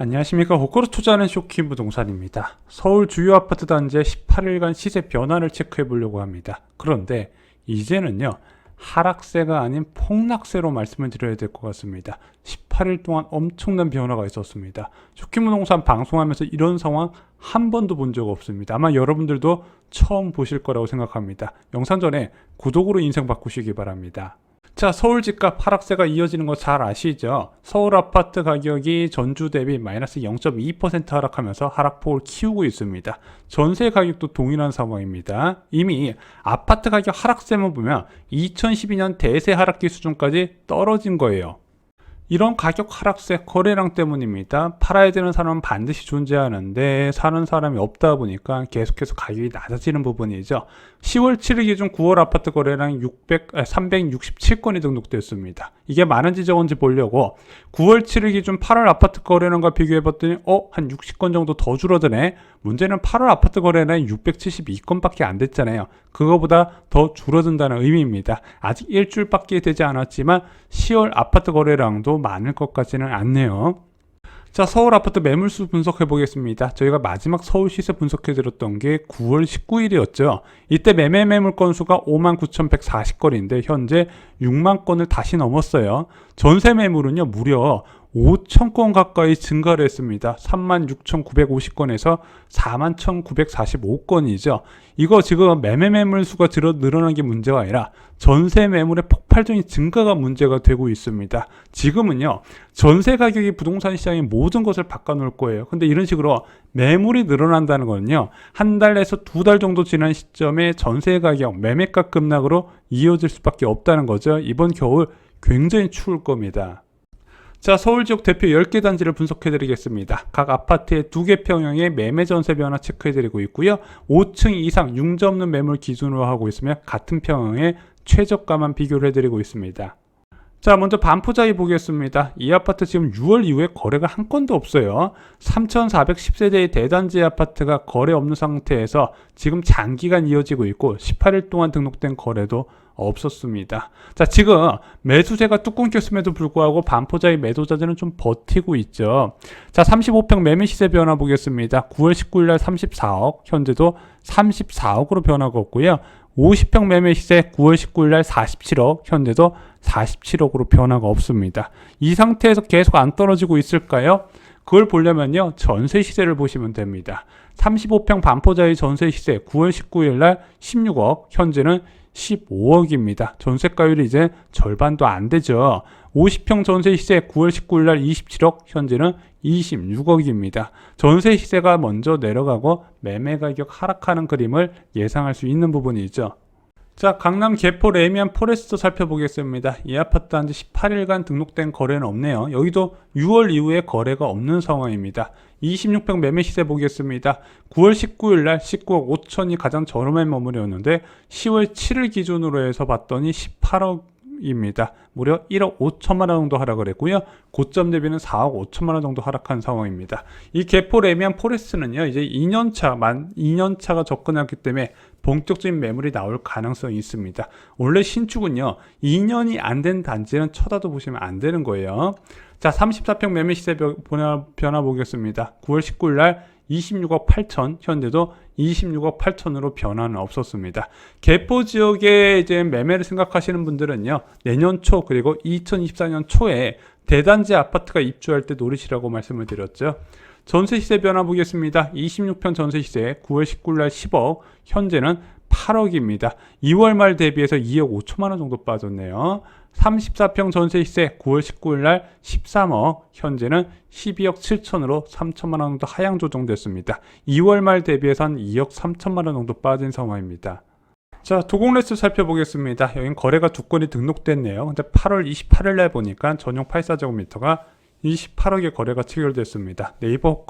안녕하십니까. 호가로 투자하는 쇼킹 부동산입니다. 서울 주요 아파트 단지의 18일간 시세 변화를 체크해 보려고 합니다. 그런데 이제는요, 하락세가 아닌 폭락세로 말씀을 드려야 될 것 같습니다. 18일 동안 엄청난 변화가 있었습니다. 쇼킹 부동산 방송하면서 이런 상황 한 번도 본 적 없습니다. 아마 여러분들도 처음 보실 거라고 생각합니다. 영상 전에 구독으로 인생 바꾸시기 바랍니다. 자, 서울 집값 하락세가 이어지는 거 잘 아시죠? 서울 아파트 가격이 전주 대비 마이너스 0.2% 하락하면서 하락폭을 키우고 있습니다. 전세 가격도 동일한 상황입니다. 이미 아파트 가격 하락세만 보면 2012년 대세 하락기 수준까지 떨어진 거예요. 이런 가격 하락세 거래량 때문입니다. 팔아야 되는 사람은 반드시 존재하는데 사는 사람이 없다 보니까 계속해서 가격이 낮아지는 부분이죠. 10월 7일 기준 9월 아파트 거래량이 367건이 등록됐습니다. 이게 많은지 적은지 보려고 9월 7일 기준 8월 아파트 거래량과 비교해봤더니 한 60건 정도 더 줄어드네. 문제는 8월 아파트 거래량이 672건밖에 안 됐잖아요. 그거보다 더 줄어든다는 의미입니다. 아직 일주일밖에 되지 않았지만 10월 아파트 거래량도 많을 것 같지는 않네요. 자, 서울 아파트 매물수 분석해 보겠습니다. 저희가 마지막 서울 시세 분석해 드렸던 게 9월 19일이었죠. 이때 매물 건수가 59,140건인데 현재 6만 건을 다시 넘었어요. 전세 매물은요, 무려 5,000건 가까이 증가를 했습니다. 36,950건에서 41,945건이죠. 이거 지금 매물 수가 늘어난 게 문제가 아니라 전세 매물의 폭발적인 증가가 문제가 되고 있습니다. 지금은요, 전세 가격이 부동산 시장의 모든 것을 바꿔놓을 거예요. 근데 이런 식으로 매물이 늘어난다는 거는요, 한 달에서 두 달 정도 지난 시점에 전세 가격, 매매가 급락으로 이어질 수밖에 없다는 거죠. 이번 겨울 굉장히 추울 겁니다. 자, 서울 지역 대표 10개 단지를 분석해 드리겠습니다. 각 아파트의 2개 평형의 매매 전세 변화 체크해 드리고 있고요. 5층 이상 융자 없는 매물 기준으로 하고 있으며 같은 평형의 최저가만 비교를 해 드리고 있습니다. 자, 먼저 반포자이 보겠습니다. 이 아파트 지금 6월 이후에 거래가 한 건도 없어요. 3,410세대의 대단지 아파트가 거래 없는 상태에서 지금 장기간 이어지고 있고 18일 동안 등록된 거래도 없었습니다. 자, 지금 매수세가 뚜껑 꼈음에도 불구하고 반포자이 매도자들은 좀 버티고 있죠. 자, 35평 매매 시세 변화 보겠습니다. 9월 19일 날 34억, 현재도 34억으로 변화가 없고요. 50평 매매 시세 9월 19일 날 47억, 현재도 47억으로 변화가 없습니다. 이 상태에서 계속 안 떨어지고 있을까요? 그걸 보려면요, 전세 시세를 보시면 됩니다. 35평 반포자이 전세 시세 9월 19일 날 16억, 현재는 15억입니다. 전세가율이 이제 절반도 안 되죠. 50평 전세 시세 9월 19일 날 27억, 현재는 26억입니다. 전세 시세가 먼저 내려가고 매매 가격 하락하는 그림을 예상할 수 있는 부분이죠. 자, 강남 개포 레미안 포레스트 살펴보겠습니다. 이 아파트 단지 18일간 등록된 거래는 없네요. 여기도 6월 이후에 거래가 없는 상황입니다. 26평 매매 시세 보겠습니다. 9월 19일 날 19억 5천이 가장 저렴한 매물이었는데 10월 7일 기준으로 해서 봤더니 18억입니다. 무려 1억 5천만 원 정도 하락을 했고요. 고점 대비는 4억 5천만 원 정도 하락한 상황입니다. 이 개포 레미안 포레스트는요, 이제 2년차가 접근했기 때문에 본격적인 매물이 나올 가능성이 있습니다. 원래 신축은요, 2년이 안 된 단지는 쳐다도 보시면 안 되는 거예요. 자, 34평 매매 시세 변화 보겠습니다. 9월 19일 날 26억 8천, 현재도 26억 8천으로 변화는 없었습니다. 개포 지역에 이제 매매를 생각하시는 분들은요, 내년 초 그리고 2024년 초에 대단지 아파트가 입주할 때 노리시라고 말씀을 드렸죠. 전세 시세 변화 보겠습니다. 26평 전세 시세 9월 19일 날 10억, 현재는 8억입니다. 2월 말 대비해서 2억 5천만 원 정도 빠졌네요. 34평 전세 시세 9월 19일 날 13억, 현재는 12억 7천으로 3천만 원 정도 하향 조정됐습니다. 2월 말 대비해서 한 2억 3천만 원 정도 빠진 상황입니다. 자, 도공레스 살펴보겠습니다. 여긴 거래가 2건이 등록됐네요. 근데 8월 28일 날 보니까 전용 84제곱미터가 28억의 거래가 체결됐습니다. 네이버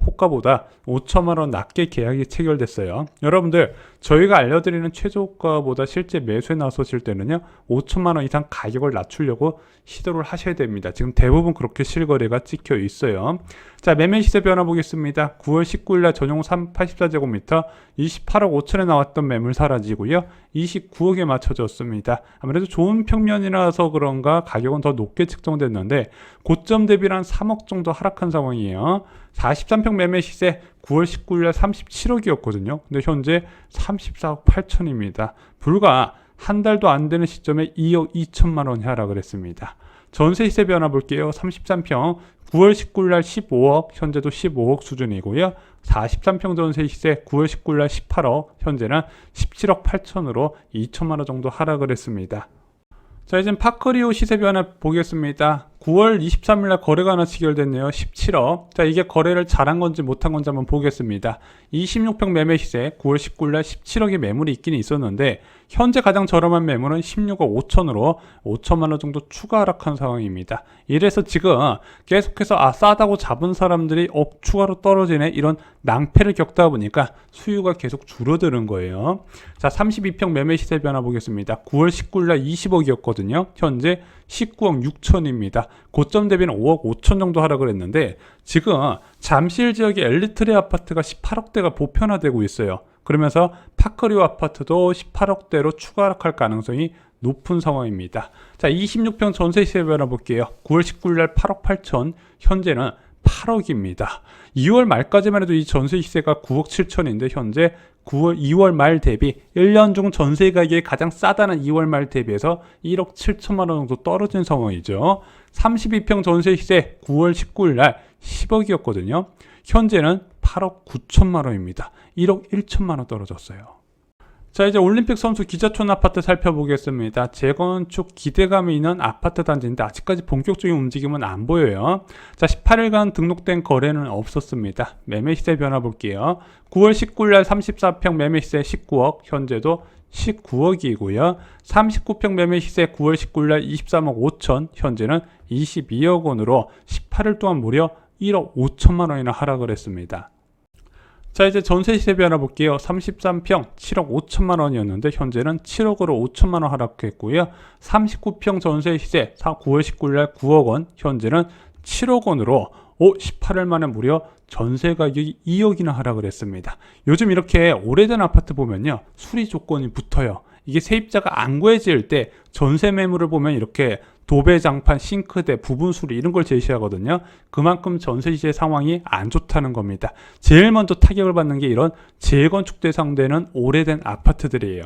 호가보다 5천만 원 낮게 계약이 체결됐어요. 여러분들, 저희가 알려드리는 최저가보다 실제 매수에 나서실 때는요 5천만 원 이상 가격을 낮추려고 시도를 하셔야 됩니다. 지금 대부분 그렇게 실거래가 찍혀 있어요. 자, 매매 시세 변화 보겠습니다. 9월 19일 날 전용 84제곱미터 28억 5천에 나왔던 매물 사라지고요 29억에 맞춰졌습니다. 아무래도 좋은 평면이라서 그런가 가격은 더 높게 측정됐는데 고점 대비한 3억 정도 하락한 상황이에요. 43평 매매 시세 9월 19일 날 37억이었거든요. 근데 현재 34억 8천입니다. 불과 한 달도 안 되는 시점에 2억 2천만 원이 하락을 했습니다. 전세 시세 변화 볼게요. 33평 9월 19일 날 15억, 현재도 15억 수준이고요. 43평 전세 시세 9월 19일 날 18억, 현재는 17억 8천으로 2천만 원 정도 하락을 했습니다. 자, 이제 파크리오 시세 변화 보겠습니다. 9월 23일 날 거래가 하나 체결됐네요. 17억. 자, 이게 거래를 잘한 건지 못한 건지 한번 보겠습니다. 26평 매매 시세 9월 19일 날 17억의 매물이 있긴 있었는데 현재 가장 저렴한 매물은 16억 5천으로 5천만 원 정도 추가 하락한 상황입니다. 이래서 지금 계속해서 싸다고 잡은 사람들이 추가로 떨어지네 이런 낭패를 겪다 보니까 수요가 계속 줄어드는 거예요. 자, 32평 매매 시세 변화 보겠습니다. 9월 19일 날 20억이었거든요. 현재 19억 6천입니다. 고점 대비는 5억 5천 정도 하락을 했는데 지금 잠실 지역의 엘리트리 아파트가 18억대가 보편화되고 있어요. 그러면서 파크리오 아파트도 18억대로 추가 하락할 가능성이 높은 상황입니다. 자, 26평 전세 시세 변화 볼게요. 9월 19일 날 8억 8천, 현재는 8억입니다. 2월 말까지만 해도 이 전세 시세가 9억 7천인데 현재 2월 말 대비 1년 중 전세 가격이 가장 싸다는 2월 말 대비해서 1억 7천만 원 정도 떨어진 상황이죠. 32평 전세 시세 9월 19일 날 10억이었거든요. 현재는 8억 9천만 원입니다. 1억 1천만 원 떨어졌어요. 자, 이제 올림픽 선수 기자촌 아파트 살펴보겠습니다. 재건축 기대감이 있는 아파트 단지인데 아직까지 본격적인 움직임은 안 보여요. 자, 18일간 등록된 거래는 없었습니다. 매매 시세 변화 볼게요. 9월 19일 날 34평 매매 시세 19억, 현재도 19억이고요. 39평 매매 시세 9월 19일 날 23억 5천, 현재는 22억 원으로 18일 동안 무려 1억 5천만 원이나 하락을 했습니다. 자, 이제 전세 시세 변화 볼게요. 33평 7억 5천만 원이었는데 현재는 7억으로 5천만 원 하락했고요. 39평 전세 시세 9월 19일 날 9억 원, 현재는 7억 원으로 18일 만에 무려 전세 가격이 2억이나 하락을 했습니다. 요즘 이렇게 오래된 아파트 보면요, 수리 조건이 붙어요. 이게 세입자가 안 구해질 때 전세 매물을 보면 이렇게 도배장판, 싱크대, 부분 수리 이런 걸 제시하거든요. 그만큼 전세 시세 상황이 안 좋다는 겁니다. 제일 먼저 타격을 받는 게 이런 재건축 대상되는 오래된 아파트들이에요.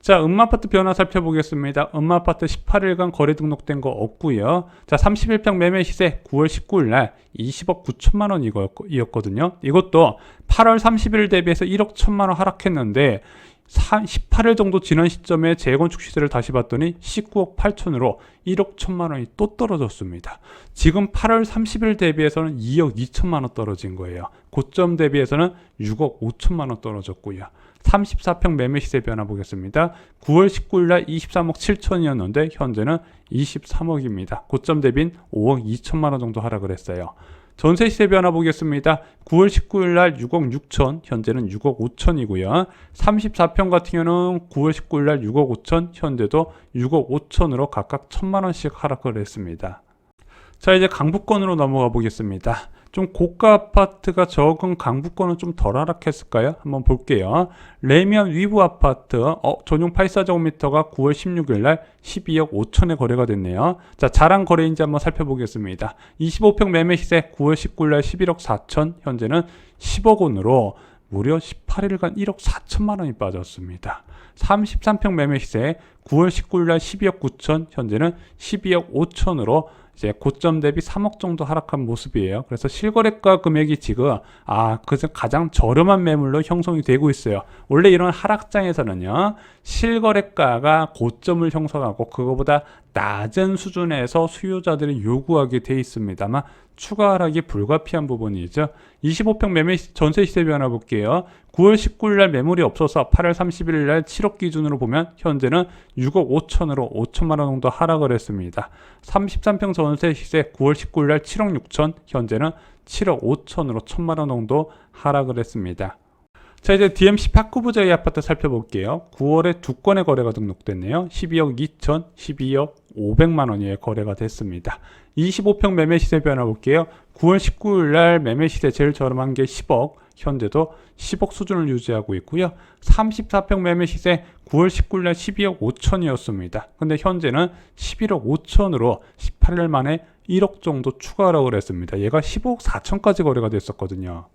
자, 음마아파트 변화 살펴보겠습니다. 음마아파트 18일간 거래 등록된 거 없고요. 자, 31평 매매 시세 9월 19일 날 20억 9천만 원 이었거든요. 이것도 8월 30일 대비해서 1억 1천만 원 하락했는데 18일 정도 지난 시점에 재건축 시세를 다시 봤더니 19억 8천으로 1억 1천만 원이 또 떨어졌습니다. 지금 8월 30일 대비해서는 2억 2천만 원 떨어진 거예요. 고점 대비해서는 6억 5천만 원 떨어졌고요. 34평 매매 시세 변화 보겠습니다. 9월 19일 날 23억 7천이었는데 현재는 23억입니다. 고점 대비는 5억 2천만 원 정도 하락을 했어요. 전세 시세 변화 보겠습니다. 9월 19일 날 6억 6천, 현재는 6억 5천이고요. 34평 같은 경우는 9월 19일 날 6억 5천, 현재도 6억 5천으로 각각 1천만 원씩 하락을 했습니다. 자, 이제 강북권으로 넘어가 보겠습니다. 좀 고가 아파트가 적은 강북권은 좀 덜 하락했을까요? 한번 볼게요. 레미안 위브 아파트 전용 84제곱미터가 9월 16일 날 12억 5천에 거래가 됐네요. 자, 자랑 거래인지 한번 살펴보겠습니다. 25평 매매 시세 9월 19일 날 11억 4천, 현재는 10억 원으로 무려 18일간 1억 4천만 원이 빠졌습니다. 33평 매매 시세 9월 19일 날 12억 9천, 현재는 12억 5천으로 이제 고점 대비 3억 정도 하락한 모습이에요. 그래서 실거래가 금액이 지금 그래서 가장 저렴한 매물로 형성이 되고 있어요. 원래 이런 하락장에서는요, 실거래가가 고점을 형성하고 그거보다 낮은 수준에서 수요자들이 요구하게 돼 있습니다만 추가 하락이 불가피한 부분이죠. 25평 매매 전세 시세 변화 볼게요. 9월 19일 날 매물이 없어서 8월 31일 날 7억 기준으로 보면 현재는 6억 5천으로 5천만 원 정도 하락을 했습니다. 33평 전세 시세 9월 19일 날 7억 6천, 현재는 7억 5천으로 1천만 원 정도 하락을 했습니다. 자, 이제 DMC 파크부자의 아파트 살펴볼게요. 9월에 두 건의 거래가 등록됐네요. 12억 2천, 12억 500만 원의 거래가 됐습니다. 25평 매매 시세 변화 볼게요. 9월 19일 날 매매 시세 제일 저렴한 게 10억, 현재도 10억 수준을 유지하고 있고요. 34평 매매 시세 9월 19일 날 12억 5천이었습니다. 근데 현재는 11억 5천으로 18일 만에 1억 정도 추가라고 그랬습니다. 얘가 15억 4천까지 거래가 됐었거든요.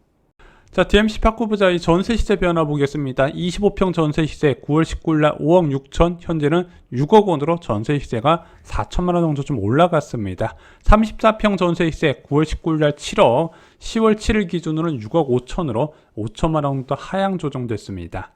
자, DMC 파크부자의 전세 시세 변화 보겠습니다. 25평 전세 시세 9월 19일 날 5억 6천, 현재는 6억 원으로 전세 시세가 4천만 원 정도 좀 올라갔습니다. 34평 전세 시세 9월 19일 날 7억, 10월 7일 기준으로는 6억 5천으로 5천만 원 정도 하향 조정됐습니다.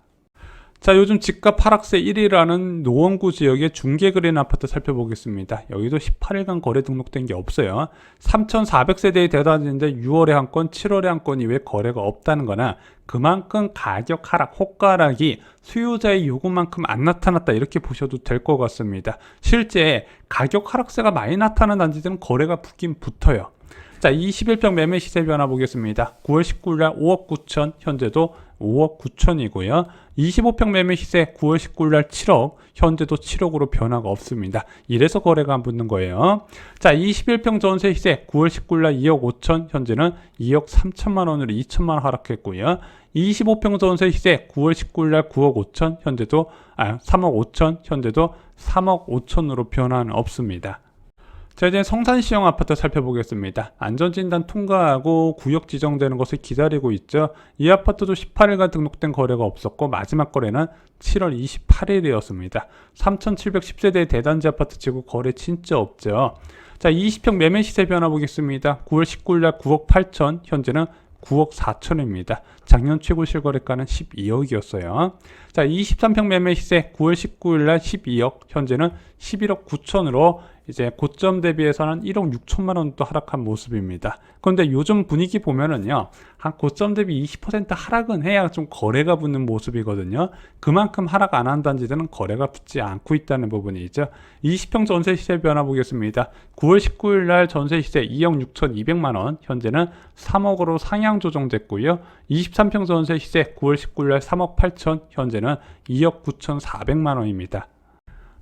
자, 요즘 집값 하락세 1위라는 노원구 지역의 중개거래인 아파트 살펴보겠습니다. 여기도 18일간 거래 등록된 게 없어요. 3,400세대의 대단지인데 6월에 한 건, 7월에 한 건 이외에 거래가 없다는 거나 그만큼 가격 하락, 호가락이 수요자의 요구만큼 안 나타났다, 이렇게 보셔도 될 것 같습니다. 실제 가격 하락세가 많이 나타나는 단지들은 거래가 붙긴 붙어요. 자, 21평 매매 시세 변화 보겠습니다. 9월 19일 날 5억 9천, 현재도 5억 9천이고요. 25평 매매 시세 9월 19일 날 7억, 현재도 7억으로 변화가 없습니다. 이래서 거래가 안 붙는 거예요. 자, 21평 전세 시세 9월 19일 날 2억 5천, 현재는 2억 3천만 원으로 2천만 원 하락했고요. 25평 전세 시세 9월 19일 날 9억 5천, 현재도 3억 5천, 현재도 3억 5천으로 변화는 없습니다. 자, 이제 성산시형 아파트 살펴보겠습니다. 안전진단 통과하고 구역 지정되는 것을 기다리고 있죠. 이 아파트도 18일간 등록된 거래가 없었고 마지막 거래는 7월 28일이었습니다. 3,710세대의 대단지 아파트 치고 거래 진짜 없죠. 자, 20평 매매 시세 변화 보겠습니다. 9월 19일 날 9억 8천, 현재는 9억 4천입니다. 작년 최고 실거래가는 12억이었어요. 자, 23평 매매 시세 9월 19일 날 12억, 현재는 11억 9천으로 이제 고점 대비해서는 1억 6천만 원도 하락한 모습입니다. 그런데 요즘 분위기 보면은요, 한 고점 대비 20% 하락은 해야 좀 거래가 붙는 모습이거든요. 그만큼 하락 안 한 단지들은 거래가 붙지 않고 있다는 부분이 있죠. 20평 전세 시세 변화 보겠습니다. 9월 19일 날 전세 시세 2억 6천2백만 원, 현재는 3억으로 상향 조정됐고요. 23평 전세 시세 9월 19일 날 3억 8천, 현재는 2억 9천4백만 원입니다.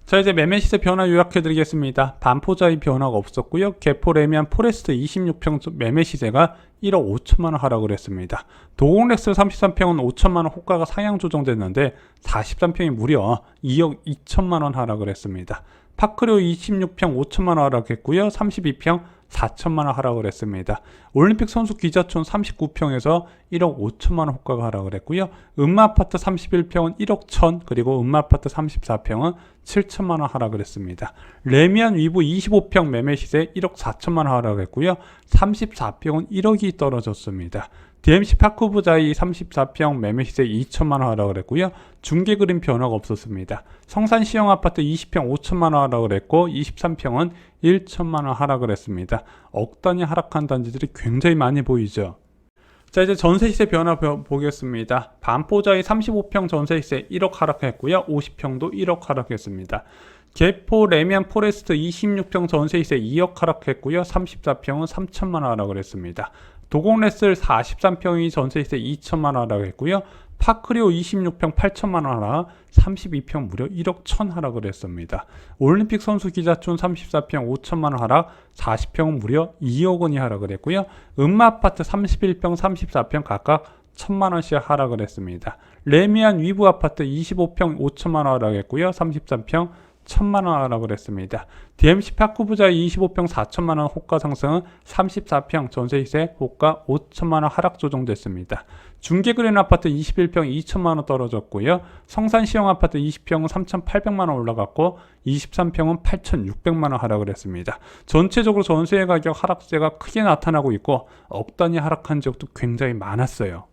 자, 이제 매매 시세 변화 요약해 드리겠습니다. 반포자의 변화가 없었고요. 개포 레미안 포레스트 26평 매매 시세가 1억 5천만 원 하락을 했습니다. 도공렉스 33평은 5천만 원 호가가 상향 조정됐는데 43평이 무려 2억 2천만 원 하락을 했습니다. 파크류 26평 5천만 원 하락했고요. 32평 4천만 원 하락을 했습니다. 올림픽 선수 기자촌 39평에서 1억 5천만 원 호가가 하락을 했고요. 음마아파트 31평은 1억 1천, 그리고 음마아파트 34평은 7천만 원 하락을 했습니다. 레미안 위브 25평 매매 시세 1억 4천만 원 하락을 했고요. 34평은 1억이 떨어졌습니다. DMC 파크부자이 34평 매매 시세 2천만 원 하락을 했고요. 중개 그림 변화가 없었습니다. 성산시형 아파트 20평 5천만 원 하락을 했고 23평은 1천만 원 하락을 했습니다. 억 단위 하락한 단지들이 굉장히 많이 보이죠. 자, 이제 전세 시세 변화 보겠습니다. 반포자이 35평 전세 시세 1억 하락했고요. 50평도 1억 하락했습니다. 개포 레미안 포레스트 26평 전세 시세 2억 하락했고요. 34평은 3천만 원 하락을 했습니다. 도공레슬 43평이 전세 시세 2천만 원 하락했고요. 파크리오 26평 8천만 원 하락, 32평 무려 1억 1천 하락을 했습니다. 올림픽 선수 기자촌 34평 5천만 원 하락, 40평은 무려 2억 원이 하락을 했고요. 음마아파트 31평 34평 각각 1천만 원씩 하락을 했습니다. 레미안 위브 아파트 25평 5천만 원 하락했고요. 33평 1천만 원 하락을 했습니다. DMC 파크부자 25평 4천만 원 호가 상승은 34평 전세 시세 호가 5천만 원 하락 조정됐습니다. 중개그린 아파트 21평 2천만 원 떨어졌고요. 성산시형 아파트 20평은 3,800만 원 올라갔고 23평은 8,600만 원 하락을 했습니다. 전체적으로 전세 가격 하락세가 크게 나타나고 있고 억 단위 하락한 지역도 굉장히 많았어요.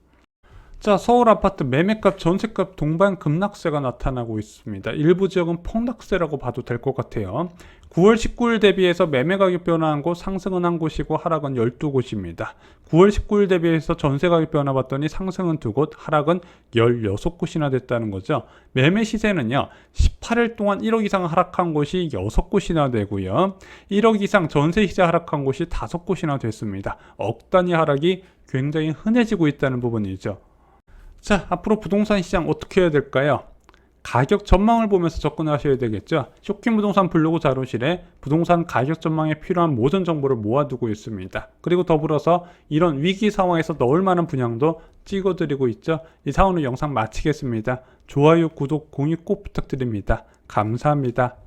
자, 서울 아파트 매매값, 전세값 동반 급락세가 나타나고 있습니다. 일부 지역은 폭락세라고 봐도 될 것 같아요. 9월 19일 대비해서 매매 가격 변화한 곳 상승은 한 곳이고 하락은 12곳입니다. 9월 19일 대비해서 전세 가격 변화 봤더니 상승은 2곳, 하락은 16곳이나 됐다는 거죠. 매매 시세는요, 18일 동안 1억 이상 하락한 곳이 6곳이나 되고요. 1억 이상 전세 시세 하락한 곳이 5곳이나 됐습니다. 억 단위 하락이 굉장히 흔해지고 있다는 부분이죠. 자, 앞으로 부동산 시장 어떻게 해야 될까요? 가격 전망을 보면서 접근하셔야 되겠죠. 쇼킹 부동산 블로그 자료실에 부동산 가격 전망에 필요한 모든 정보를 모아두고 있습니다. 그리고 더불어서 이런 위기 상황에서 넣을 만한 분양도 찍어드리고 있죠. 이상으로 영상 마치겠습니다. 좋아요, 구독, 공유 꼭 부탁드립니다. 감사합니다.